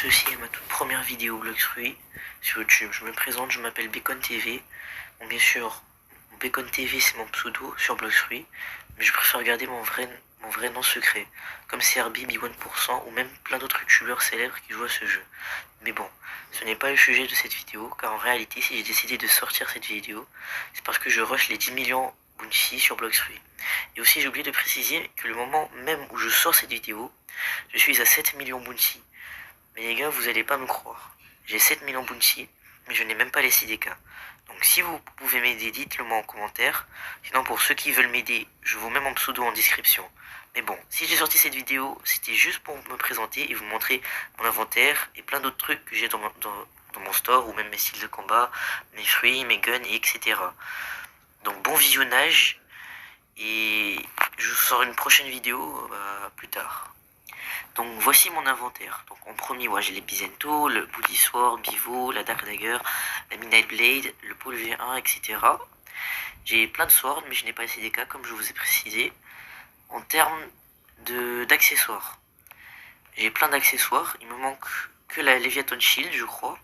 Ceci est ma toute première vidéo Bloxfruit sur YouTube. Je me présente, je m'appelle Bacon TV. Bon, bien sûr, Bacon TV c'est mon pseudo sur Bloxfruit, mais je préfère garder mon vrai nom secret, comme CRB, B1% ou même plein d'autres youtubeurs célèbres qui jouent à ce jeu. Mais bon, ce n'est pas le sujet de cette vidéo, car en réalité, si j'ai décidé de sortir cette vidéo, c'est parce que je rush les 10 millions Bounty sur Bloxfruit. Et aussi, j'ai oublié de préciser que le moment même où je sors cette vidéo, je suis à 7 millions Bounty. Mais les gars, vous allez pas me croire. J'ai 7 millions Bounty, mais je n'ai même pas les 6DK. Donc si vous pouvez m'aider, dites-le moi en commentaire. Sinon, pour ceux qui veulent m'aider, je vous mets mon pseudo en description. Mais bon, si j'ai sorti cette vidéo, c'était juste pour me présenter et vous montrer mon inventaire et plein d'autres trucs que j'ai dans mon store, ou même mes styles de combat, mes fruits, mes guns, et etc. Donc bon visionnage, et je vous sors une prochaine vidéo plus tard. Donc voici mon inventaire. Donc en premier, j'ai les Bizento, le Bloody Sword, Bivo, la Dark Dagger, la Midnight Blade, le Pôle V1, etc. J'ai plein de swords, mais je n'ai pas les CDK comme je vous ai précisé. En termes d'accessoires, j'ai plein d'accessoires. Il me manque que la Leviathan Shield, je crois.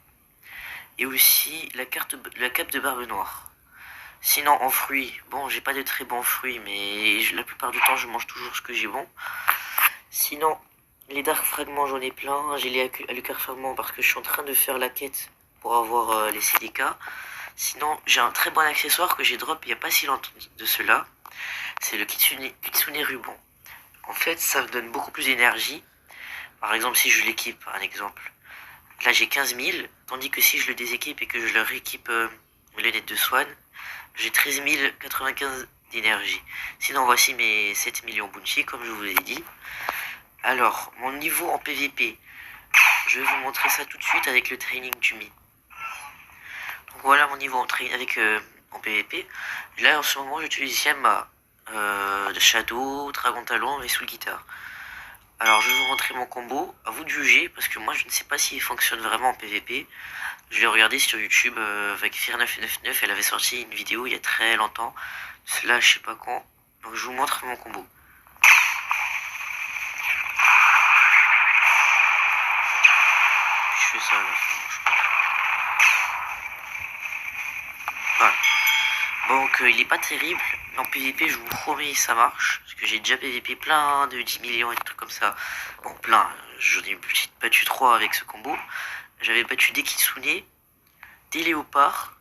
Et aussi la cape de Barbe Noire. Sinon en fruits, bon, j'ai pas de très bons fruits, mais la plupart du temps je mange toujours ce que j'ai bon. Sinon, les Dark Fragments, j'en ai plein. J'ai les Alucard Fragments parce que je suis en train de faire la quête pour avoir les CDK. Sinon, j'ai un très bon accessoire que j'ai drop il n'y a pas si longtemps de cela. C'est le Kitsune Ruban. En fait, ça me donne beaucoup plus d'énergie. Par exemple, si je l'équipe, un exemple. Là, j'ai 15 000. Tandis que si je le déséquipe et que je leur rééquipe mes lunettes de Swan, j'ai 13 095 d'énergie. Sinon, voici mes 7 millions Bounty, comme je vous l'ai dit. Alors, mon niveau en PVP, je vais vous montrer ça tout de suite avec le training du Mi. Donc voilà mon niveau en PVP. Là, en ce moment, j'utilise Yama, Shadow, Dragon Talon et Soul Guitar. Alors, je vais vous montrer mon combo. À vous de juger, parce que moi, je ne sais pas s'il fonctionne vraiment en PVP. Je l'ai regardé sur YouTube avec Fir999. Elle avait sorti une vidéo il y a très longtemps. Cela, je sais pas quand. Donc, je vous montre mon combo. Je fais ça à la fin, je crois. Voilà. Donc il est pas terrible, mais en PVP je vous promets ça marche, parce que j'ai déjà PVP plein de 10 millions et des trucs comme ça. Bon plein, j'en ai battu 3 avec ce combo. J'avais battu des Kitsune, des léopards,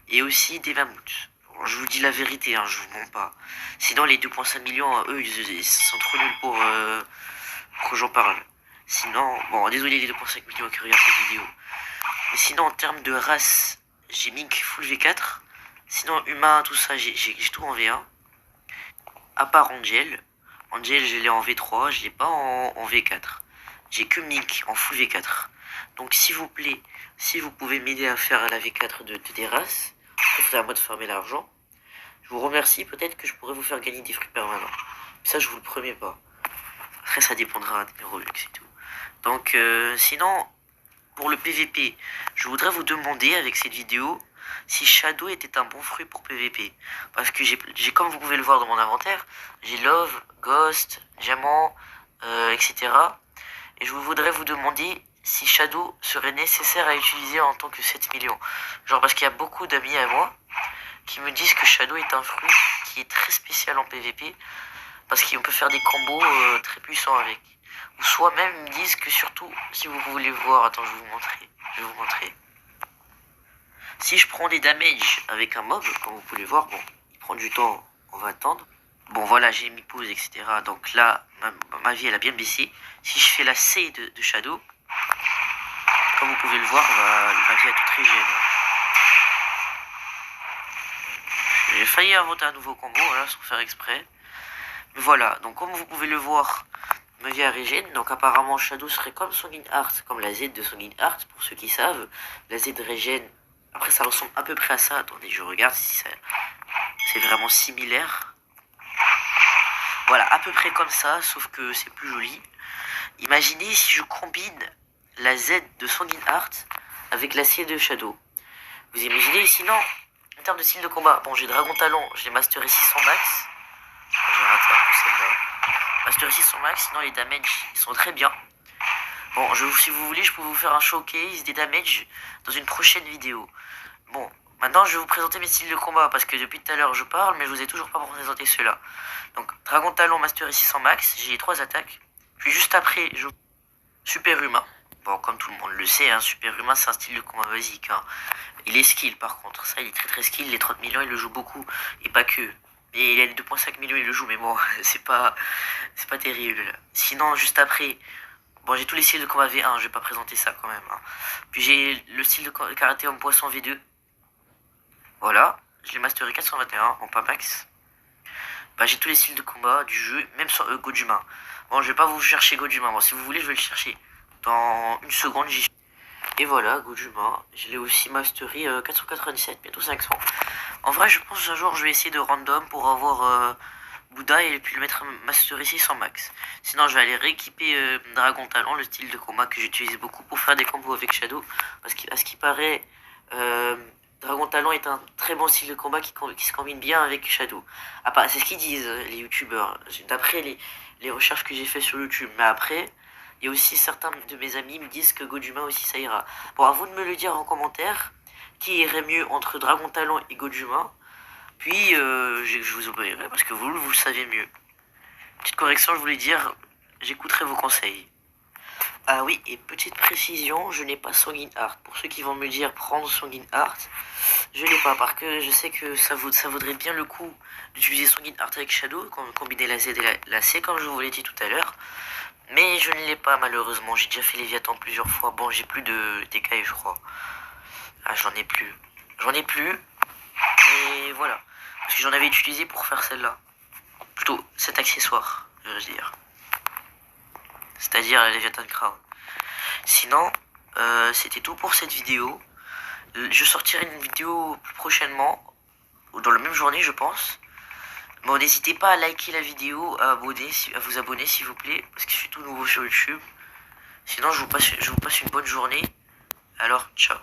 et aussi des mammouths. Bon, je vous dis la vérité, hein, je vous mens pas. Sinon les 2,5 millions, eux ils sont trop nuls pour que j'en parle. Sinon, bon désolé les 2,5 millions qui regardent cette vidéo. Mais sinon en termes de race, j'ai Mink full V4. Sinon, humain, tout ça, j'ai tout en V1. À part Angel. Angel, je l'ai en V3, je l'ai pas en V4. J'ai que Mink en full V4. Donc, s'il vous plaît, si vous pouvez m'aider à faire la V4 des races, c'est à moi de farmer l'argent. Je vous remercie, peut-être que je pourrais vous faire gagner des fruits permanents. Ça, je vous le promets pas. Après, ça dépendra de mes Robux et tout. Donc, sinon, pour le PVP, je voudrais vous demander avec cette vidéo si Shadow était un bon fruit pour PVP. Parce que j'ai comme vous pouvez le voir dans mon inventaire, j'ai Love, Ghost, Diamant, etc. Et je voudrais vous demander si Shadow serait nécessaire à utiliser en tant que 7 millions. Genre parce qu'il y a beaucoup d'amis à moi qui me disent que Shadow est un fruit qui est très spécial en PVP. Parce qu'on peut faire des combos très puissants avec. Ou soit même ils me disent que surtout, si vous voulez voir, attends je vais vous montrer. Si je prends des damages avec un mob, comme vous pouvez voir, bon, il prend du temps, on va attendre. Bon voilà, j'ai mis pause, etc. Donc là, ma vie elle a bien baissé. Si je fais la C de Shadow, comme vous pouvez le voir, ma vie a toute régène. J'ai failli inventer un nouveau combo, voilà, sans faire exprès. Mais voilà, donc comme vous pouvez le voir, ma vie a régène. Donc apparemment Shadow serait comme Sanguine Heart, comme la Z de Sanguine Heart, pour ceux qui savent. La Z régène. Après, ça ressemble à peu près à ça. Attendez, je regarde si c'est vraiment similaire. Voilà, à peu près comme ça, sauf que c'est plus joli. Imaginez si je combine la Z de Sanguine Heart avec la C de Shadow. Vous imaginez, sinon, en termes de style de combat, bon, j'ai Dragon Talon, je l'ai masteré 600 max. J'ai raté un peu celle-là. Mastery 600 max, sinon les damages, ils sont très bien. Bon, si vous voulez, je peux vous faire un showcase des damages dans une prochaine vidéo. Bon, maintenant je vais vous présenter mes styles de combat parce que depuis tout à l'heure je parle, mais je vous ai toujours pas présenté ceux-là. Donc, Dragon Talon, Mastery 600 max, j'ai 3 attaques. Puis juste après, je Super Humain. Bon, comme tout le monde le sait, hein, Super Humain c'est un style de combat basique. Hein. Il est skill par contre, ça il est très skill, les 30 millions il le joue beaucoup, et pas que. Et il a les 2,5 millions il le joue, mais bon, c'est pas terrible. Sinon, juste après, bon j'ai tous les styles de combat V1, je vais pas présenter ça quand même. Hein. Puis j'ai le style de karaté homme poisson V2. Voilà, je l'ai masteré 421 en pas max. Bah, j'ai tous les styles de combat du jeu, même sur Gojuma. Bon, je vais pas vous chercher Gojuma. Bon, si vous voulez, je vais le chercher. Dans une seconde, j'y suis. Et voilà, Gojuma. Je l'ai aussi mastery 497, bientôt 500. En vrai, je pense un jour, je vais essayer de random pour avoir Bouddha et puis le mettre mastery 600 max. Sinon, je vais aller rééquiper Dragon Talon, le style de combat que j'utilise beaucoup pour faire des combos avec Shadow. Parce qu'à ce qui paraît, Dragon Talon est un très bon style de combat qui se combine bien avec Shadow. Ah, c'est ce qu'ils disent, les youtubeurs. D'après les recherches que j'ai fait sur YouTube. Mais après, il y a aussi certains de mes amis me disent que Gojuma aussi ça ira. Bon, à vous de me le dire en commentaire. Qui irait mieux entre Dragon Talon et Gojuma. Puis, je vous obéirai parce que vous le savez mieux. Petite correction, je voulais dire, j'écouterai vos conseils. Ah oui, et petite précision, je n'ai pas Sanguine Heart. Pour ceux qui vont me dire prendre Sanguine Heart, je l'ai pas parce que je sais que ça vaudrait bien le coup d'utiliser Sanguine Heart avec Shadow, combiner la Z et la C comme je vous l'ai dit tout à l'heure. Mais je ne l'ai pas malheureusement, j'ai déjà fait Léviathan plusieurs fois. Bon, j'ai plus de TK je crois. Ah, j'en ai plus. J'en ai plus. Mais voilà. Parce que j'en avais utilisé pour faire celle-là. Plutôt cet accessoire, je veux dire. C'est-à-dire la Léviathan Crown. Sinon, c'était tout pour cette vidéo. Je sortirai une vidéo plus prochainement, ou dans la même journée je pense. Bon, n'hésitez pas à liker la vidéo, à vous abonner s'il vous plaît, parce que je suis tout nouveau sur YouTube. Sinon, je vous passe une bonne journée. Alors, ciao.